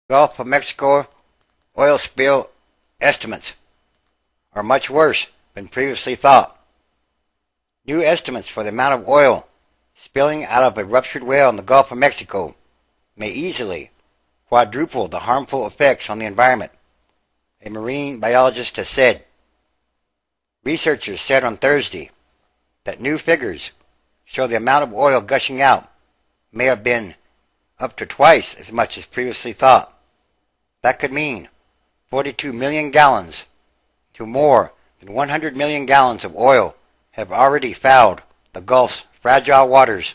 Gulf of Mexico oil spill estimates are much worse than previously thought. New estimates for the amount of oil spilling out of a ruptured well in the Gulf of Mexico may easily quadruple the harmful effects on the environment, a marine biologist has said. Researchers said on Thursday that new figures show the amount of oil gushing out may have been up to twice as much as previously thought. That could mean 42 million gallons to more than 100 million gallons of oil have already fouled the Gulf's fragile waters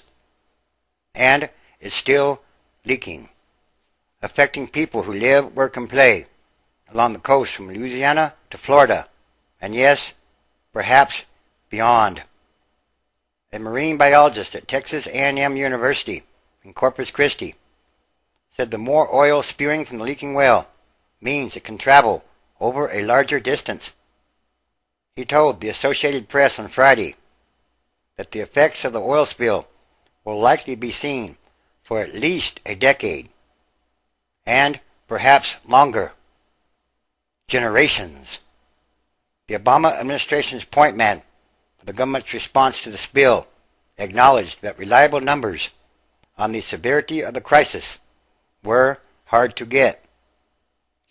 and is still leaking, affecting people who live, work, and play along the coast from Louisiana to Florida, and yes, perhaps beyond. A marine biologist at Texas A&M University in Corpus Christi said the more oil spewing from the leaking well means it can travel over a larger distance. He told the Associated Press on Friday that the effects of the oil spill will likely be seen for at least a decade, and perhaps longer. Generations. The Obama administration's point man for the government's response to the spill acknowledged that reliable numbers on the severity of the crisis were hard to get.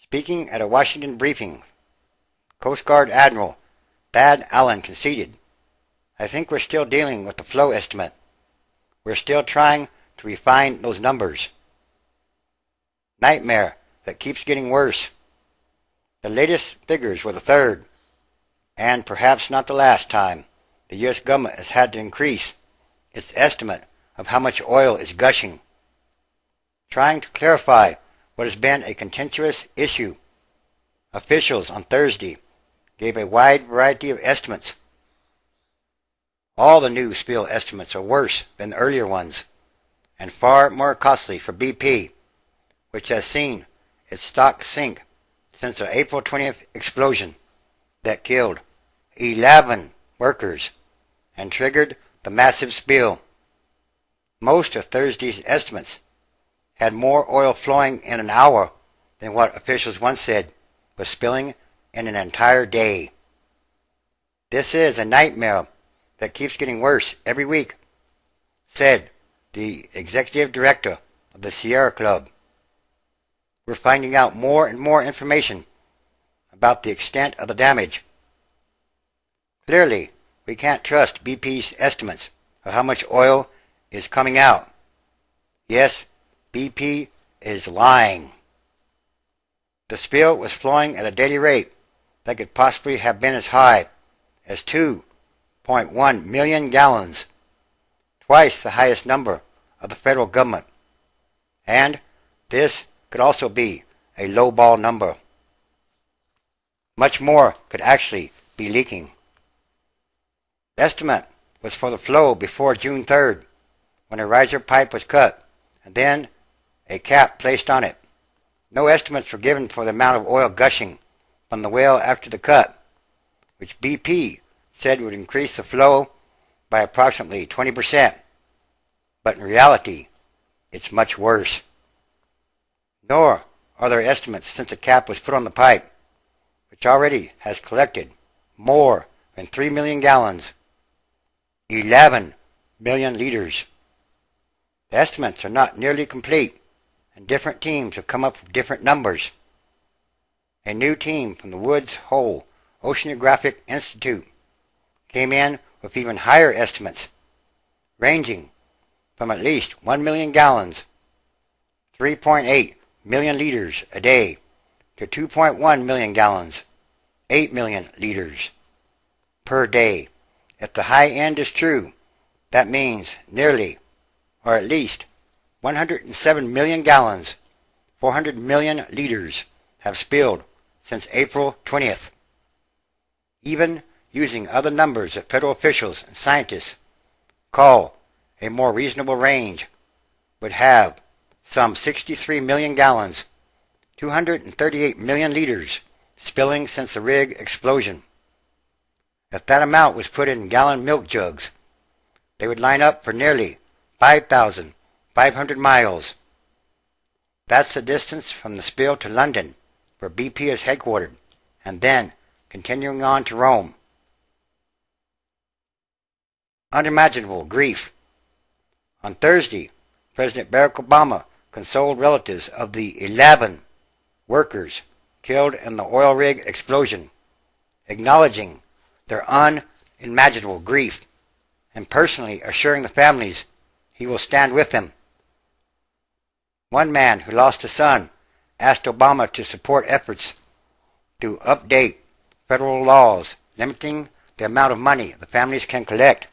Speaking at a Washington briefing, Coast Guard Admiral Thad Allen conceded, "I think we're still dealing with the flow estimate. We're still trying to refine those numbers. Nightmare that keeps getting worse. The latest figures were the third, and perhaps not the last time the U.S. government has had to increase its estimate of how much oil is gushing." Trying to clarify what has been a contentious issue, officials on Thursday gave a wide variety of estimates. All the new spill estimates are worse than the earlier ones, and far more costly for BP, which has seen its stock sink since the April 20th explosion that killed 11 workers and triggered the massive spill. Most of Thursday's estimates had more oil flowing in an hour than what officials once said was spilling in an entire day. "This is a nightmare that keeps getting worse every week," said the executive director of the Sierra Club. "We're finding out more and more information about the extent of the damage. Clearly, we can't trust BP's estimates of how much oil is coming out. Yes, BP is lying." The spill was flowing at a daily rate that could possibly have been as high as 2.1 million gallons, twice the highest number of the federal government. And this could also be a lowball number. Much more could actually be leaking. The estimate was for the flow before June 3rd, when a riser pipe was cut, and then a cap placed on it. No estimates were given for the amount of oil gushing from the well after the cut, which BP said would increase the flow by approximately 20%. But in reality, it's much worse. Nor are there estimates since the cap was put on the pipe, which already has collected more than 3 million gallons, 11 million liters. The estimates are not nearly complete, and different teams have come up with different numbers. A new team from the Woods Hole Oceanographic Institute came in with even higher estimates, ranging from at least 1 million gallons, 3.8 million liters a day, to 2.1 million gallons, 8 million liters per day. If the high end is true, that means nearly, or at least, 107 million gallons, 400 million liters, have spilled since April 20th. Even using other numbers that federal officials and scientists call a more reasonable range, would have some 63 million gallons, 238 million liters, spilling since the rig explosion. If that amount was put in gallon milk jugs, they would line up for nearly 5,500 miles. That's the distance from the spill to London, where BP is headquartered, and then continuing on to Rome. Unimaginable grief. On Thursday, President Barack Obama consoled relatives of the 11 workers killed in the oil rig explosion, acknowledging their unimaginable grief and personally assuring the families he will stand with them. One man who lost a son asked Obama to support efforts to update federal laws limiting the amount of money the families can collect.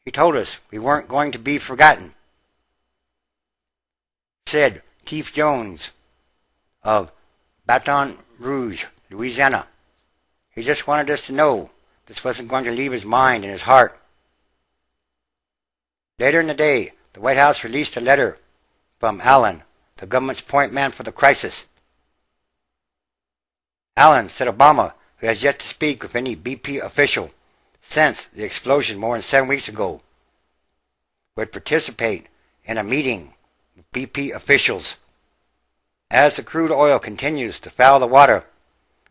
He told us we weren't going to be forgotten, said Keith Jones of Baton Rouge, Louisiana. He just wanted us to know this wasn't going to leave his mind and his heart. Later in the day, the White House released a letter from Allen, the government's point man for the crisis. Allen said Obama, who has yet to speak with any BP official since the explosion more than 7 weeks ago, would participate in a meeting with BP officials. As the crude oil continues to foul the water,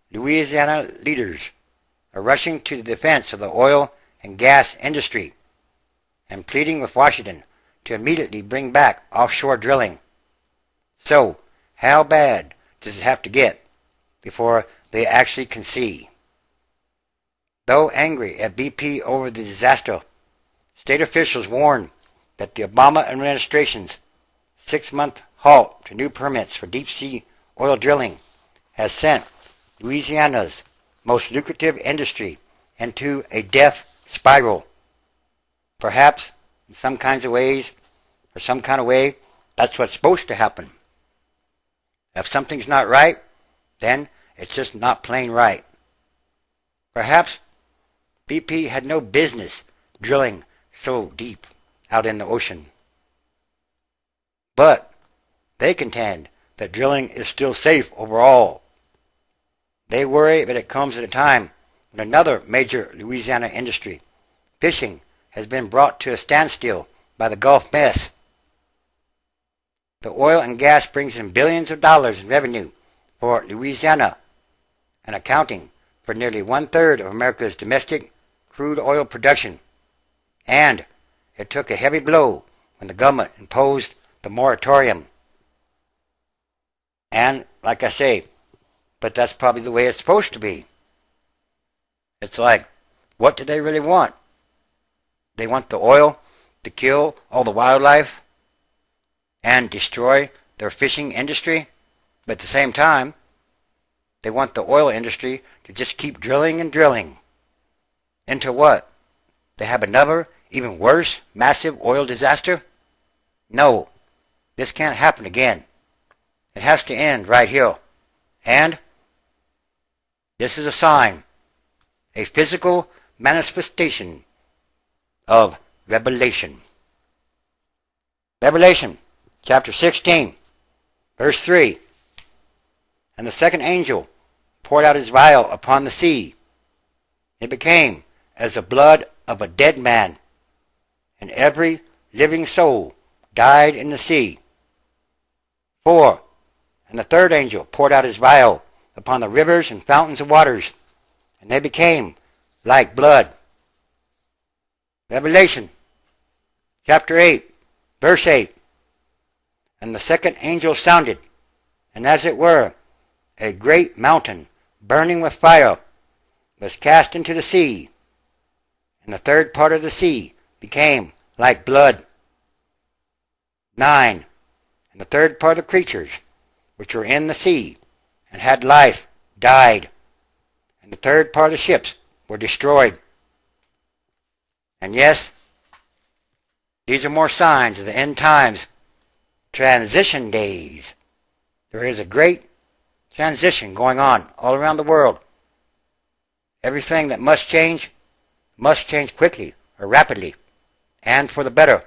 Louisiana leaders are rushing to the defense of the oil and gas industry and pleading with Washington to immediately bring back offshore drilling. So, how bad does it have to get before they actually can see? Though angry at BP over the disaster, state officials warn that the Obama administration's 6-month halt to new permits for deep-sea oil drilling has sent Louisiana's most lucrative industry into a death spiral. Perhaps, in some kinds of ways, or some kind of way, that's what's supposed to happen. If something's not right, then it's just not plain right. Perhaps BP had no business drilling so deep out in the ocean. But they contend that drilling is still safe overall. They worry that it comes at a time when another major Louisiana industry, fishing, has been brought to a standstill by the Gulf mess. The oil and gas brings in billions of dollars in revenue for Louisiana and accounting for nearly 1/3 of America's domestic crude oil production. And it took a heavy blow when the government imposed the moratorium. And, like I say, but that's probably the way it's supposed to be. It's like, what do they really want? They want the oil to kill all the wildlife and destroy their fishing industry, but at the same time, they want the oil industry to just keep drilling and drilling. Into what? They have another, even worse, massive oil disaster? No, this can't happen again. It has to end right here. And this is a sign, a physical manifestation of Revelation. Revelation chapter 16, verse 3. And the second angel poured out his vial upon the sea. It became as the blood of a dead man, and every living soul died in the sea. 4. And the third angel poured out his vial upon the rivers and fountains of waters, and they became like blood. Revelation chapter 8, verse 8. And the second angel sounded, and as it were, a great mountain burning with fire was cast into the sea, and the third part of the sea became like blood. 9. And the third part of the creatures which were in the sea and had life died, and the third part of the ships were destroyed. And yes, these are more signs of the end times, transition days. There is a great transition going on all around the world. Everything that must change quickly or rapidly, and for the better.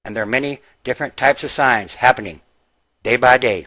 And there are many different types of signs happening day by day.